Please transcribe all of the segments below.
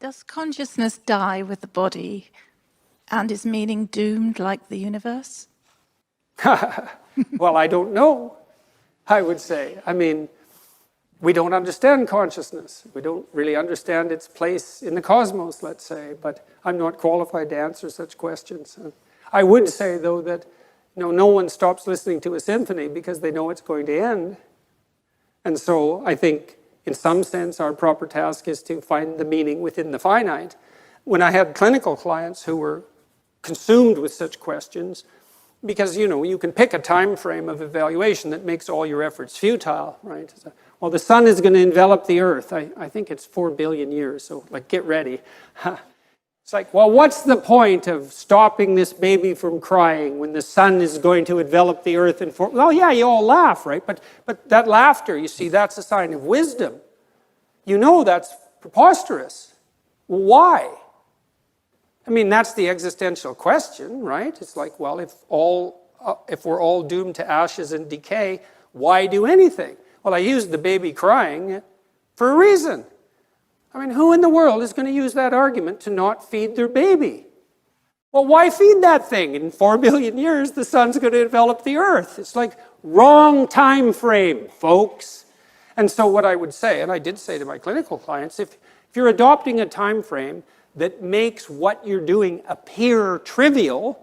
Does consciousness die with the body, and is meaning doomed like the universe? Well, I don't know, I would say. I mean, we don't understand consciousness. We don't really understand its place in the cosmos, let's say, but I'm not qualified to answer such questions. I would say, though, that no one stops listening to a symphony because they know it's going to end. And so I think, in some sense, our proper task is to find the meaning within the finite. When I had clinical clients who were consumed with such questions, because, you can pick a time frame of evaluation that makes all your efforts futile, right? Well, the sun is going to envelop the earth. I think it's 4 billion years, so get ready. It's like, well, what's the point of stopping this baby from crying when the sun is going to envelop the earth in 4? Well, yeah, you all laugh, right? But that laughter, you see, that's a sign of wisdom. That's preposterous. Why? I mean, that's the existential question, right? It's like, well, if we're all doomed to ashes and decay, why do anything? Well, I used the baby crying for a reason. I mean, who in the world is going to use that argument to not feed their baby? Well, why feed that thing? In 4 billion years, the sun's going to envelop the earth. It's like, wrong time frame, folks. And so what I would say, and I did say to my clinical clients, if you're adopting a time frame that makes what you're doing appear trivial,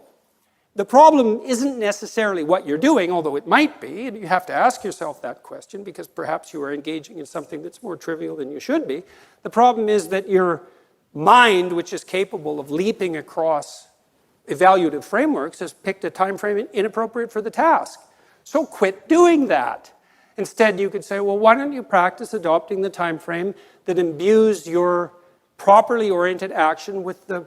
the problem isn't necessarily what you're doing, although it might be, and you have to ask yourself that question because perhaps you are engaging in something that's more trivial than you should be. The problem is that your mind, which is capable of leaping across evaluative frameworks, has picked a time frame inappropriate for the task. So quit doing that. Instead, you could say, well, why don't you practice adopting the time frame that imbues your properly oriented action with the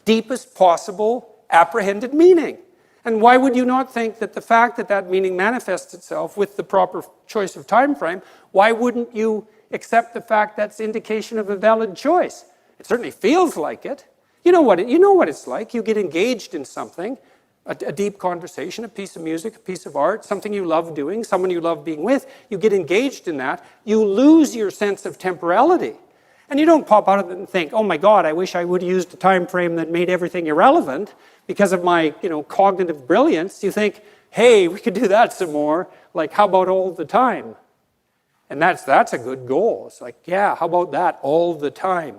deepest possible apprehended meaning. And why would you not think that the fact that that meaning manifests itself with the proper choice of time frame, why wouldn't you accept the fact that's indication of a valid choice? It certainly feels like it. You know what it's like. You get engaged in something, a deep conversation, a piece of music, a piece of art, something you love doing, someone you love being with. You get engaged in that. You lose your sense of temporality. And you don't pop out of it and think, oh my God, I wish I would have used a time frame that made everything irrelevant because of my cognitive brilliance. You think, hey, we could do that some more. Like, how about all the time? And that's a good goal. It's like, yeah, how about that all the time?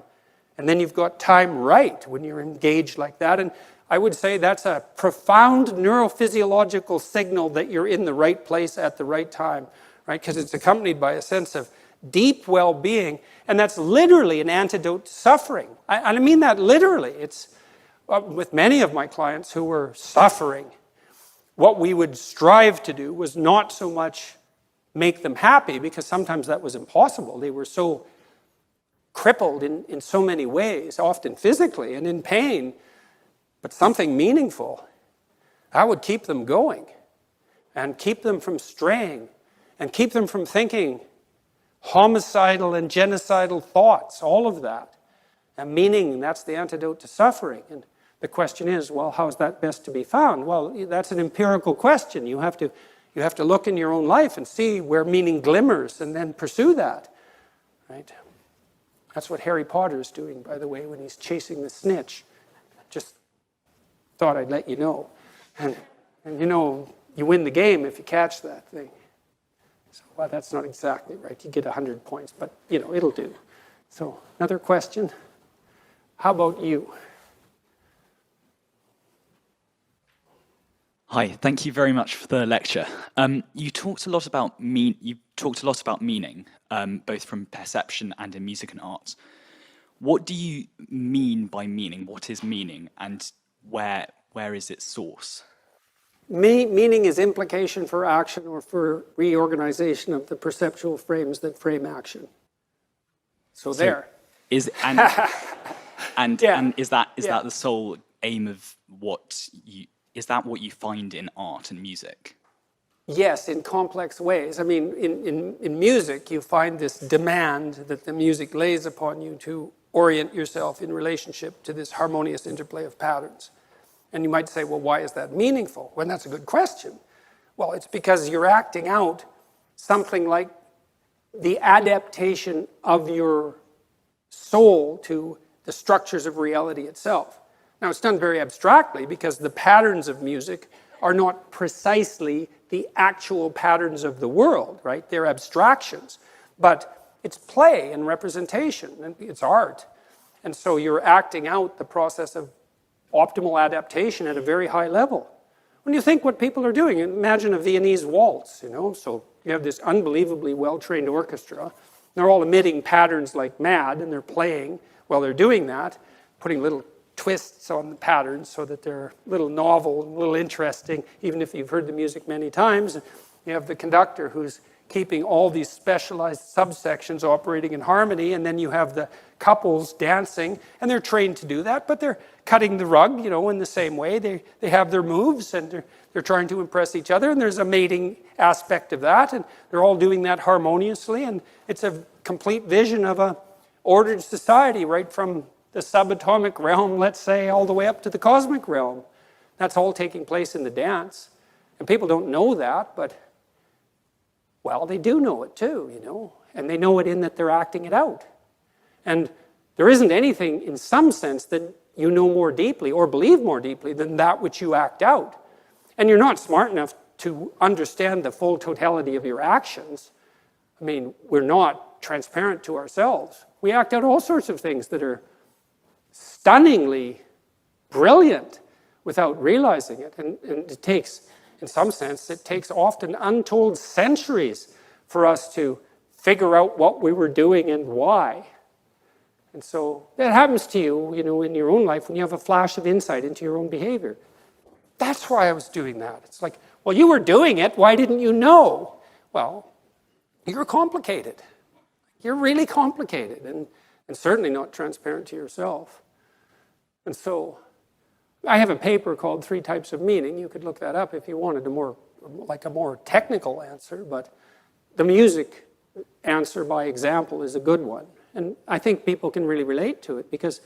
And then you've got time right when you're engaged like that. And I would say that's a profound neurophysiological signal that you're in the right place at the right time, right? Because it's accompanied by a sense of deep well-being, and that's literally an antidote to suffering. I mean that literally. It's with many of my clients who were suffering, what we would strive to do was not so much make them happy, because sometimes that was impossible. They were so crippled in so many ways, often physically and in pain, but something meaningful. That would keep them going and keep them from straying and keep them from thinking homicidal and genocidal thoughts, all of that. And meaning, that's the antidote to suffering. And the question is, well, how is that best to be found? Well, that's an empirical question. You have to look in your own life and see where meaning glimmers and then pursue that, right? That's what Harry Potter is doing, by the way, when he's chasing the snitch. Just thought I'd let you know. And you win the game if you catch that thing. So, well, that's not exactly right. You get 100 points, but, it'll do. So, another question. How about you? Hi, thank you very much for the lecture. You talked a lot about meaning, both from perception and in music and art. What do you mean by meaning? What is meaning, and where is its source? Meaning is implication for action or for reorganization of the perceptual frames that frame action. So there. Is that the sole aim of is that what you find in art and music? Yes, in complex ways. I mean, in music, you find this demand that the music lays upon you to orient yourself in relationship to this harmonious interplay of patterns. And you might say, well, why is that meaningful? Well, that's a good question. Well, it's because you're acting out something like the adaptation of your soul to the structures of reality itself. Now, it's done very abstractly because the patterns of music are not precisely the actual patterns of the world, right? They're abstractions. But it's play and representation, and it's art. And so you're acting out the process of optimal adaptation at a very high level. When you think what people are doing, imagine a Viennese waltz, So you have this unbelievably well-trained orchestra. They're all emitting patterns like mad, and they're playing while they're doing that, putting little twists on the patterns so that they're a little novel, a little interesting, even if you've heard the music many times. You have the conductor who's keeping all these specialized subsections operating in harmony, and then you have the couples dancing, and they're trained to do that, but they're cutting the rug, in the same way. They have their moves, and they're trying to impress each other, and there's a mating aspect of that, and they're all doing that harmoniously, and it's a complete vision of a ordered society, right from the subatomic realm, let's say, all the way up to the cosmic realm. That's all taking place in the dance. And people don't know that, but, well, they do know it too, And they know it in that they're acting it out. And there isn't anything, in some sense, that you know more deeply or believe more deeply than that which you act out. And you're not smart enough to understand the full totality of your actions. I mean, we're not transparent to ourselves. We act out all sorts of things that are stunningly brilliant without realizing it. And it takes, in some sense, it takes often untold centuries for us to figure out what we were doing and why. And so that happens to you, in your own life when you have a flash of insight into your own behavior. That's why I was doing that. It's like, well, you were doing it. Why didn't you know? Well, you're complicated. You're really complicated and certainly not transparent to yourself. And so I have a paper called 3 Types of Meaning. You could look that up if you wanted a more technical answer, but the music answer by example is a good one. And I think people can really relate to it because,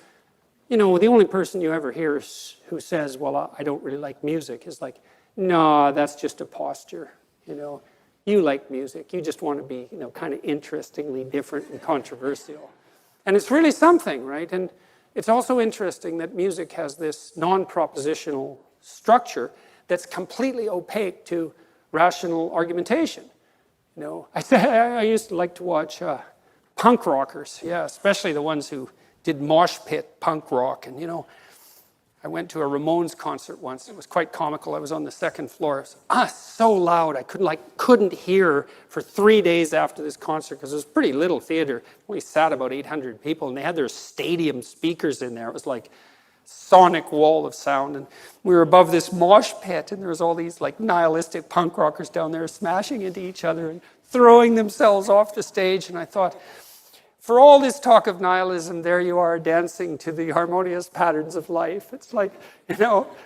the only person you ever hear who says, well, I don't really like music is like, no, that's just a posture. You like music. You just want to be, kind of interestingly different and controversial. And it's really something, right? And it's also interesting that music has this non-propositional structure that's completely opaque to rational argumentation. I used to like to watch punk rockers, especially the ones who did mosh pit punk rock. And, I went to a Ramones concert once. It was quite comical. I was on the second floor. It was so loud. I couldn't hear for 3 days after this concert because it was a pretty little theater. Only sat about 800 people, and they had their stadium speakers in there. It was like sonic wall of sound. And we were above this mosh pit, and there was all these nihilistic punk rockers down there smashing into each other and throwing themselves off the stage. And I thought, for all this talk of nihilism, there you are dancing to the harmonious patterns of life. It's like,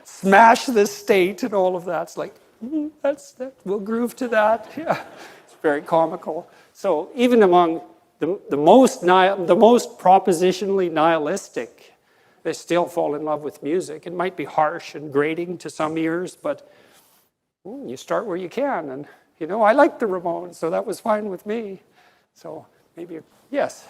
smash the state and all of that. It's like, we'll groove to that. Yeah, it's very comical. So even among the most propositionally nihilistic, they still fall in love with music. It might be harsh and grating to some ears, but you start where you can. And, I liked the Ramones, so that was fine with me. So maybe, yes?